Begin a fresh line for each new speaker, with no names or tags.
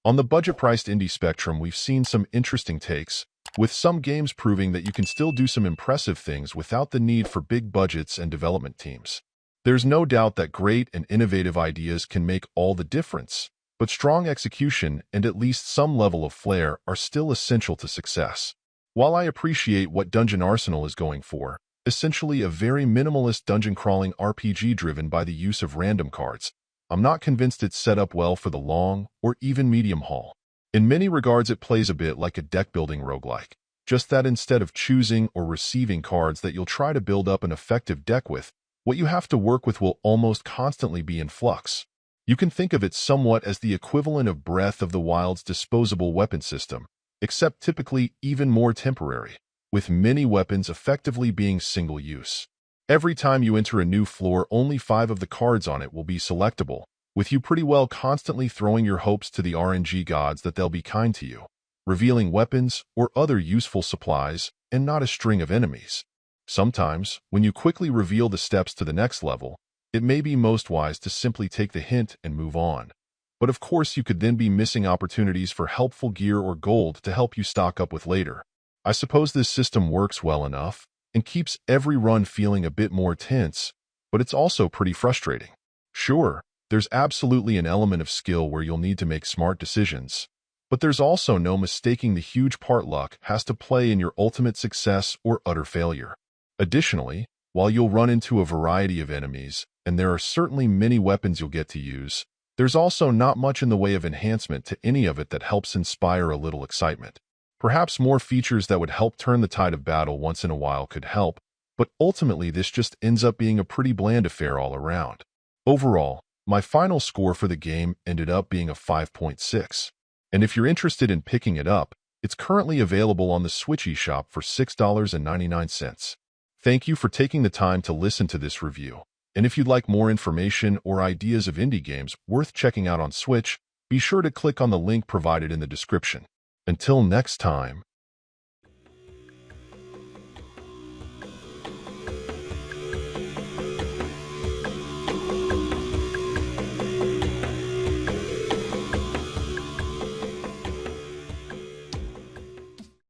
On the budget-priced indie spectrum, we've seen some interesting takes, with some games proving that you can still do some impressive things without the need for big budgets and development teams. There's no doubt that great and innovative ideas can make all the difference, but strong execution and at least some level of flair are still essential to success. While I appreciate what Dungeon Arsenal is going for, essentially a very minimalist dungeon-crawling RPG driven by the use of random cards, I'm not convinced it's set up well for the long or even medium haul. In many regards, it plays a bit like a deck-building roguelike, just that instead of choosing or receiving cards that you'll try to build up an effective deck with, what you have to work with will almost constantly be in flux. You can think of it somewhat as the equivalent of Breath of the Wild's disposable weapon system, except typically even more temporary, with many weapons effectively being single-use. Every time you enter a new floor, only 5 of the cards on it will be selectable, with you pretty well constantly throwing your hopes to the RNG gods that they'll be kind to you, revealing weapons or other useful supplies, and not a string of enemies. Sometimes, when you quickly reveal the steps to the next level, it may be most wise to simply take the hint and move on. But of course, you could then be missing opportunities for helpful gear or gold to help you stock up with later. I suppose this system works well enough and keeps every run feeling a bit more tense, but it's also pretty frustrating. Sure, there's absolutely an element of skill where you'll need to make smart decisions, but there's also no mistaking the huge part luck has to play in your ultimate success or utter failure. Additionally, while you'll run into a variety of enemies, and there are certainly many weapons you'll get to use, there's also not much in the way of enhancement to any of it that helps inspire a little excitement. Perhaps more features that would help turn the tide of battle once in a while could help, but ultimately this just ends up being a pretty bland affair all around. Overall, my final score for the game ended up being a 5.6. And if you're interested in picking it up, it's currently available on the Switch eShop for $6.99. Thank you for taking the time to listen to this review. And if you'd like more information or ideas of indie games worth checking out on Switch, be sure to click on the link provided in the description. Until next time.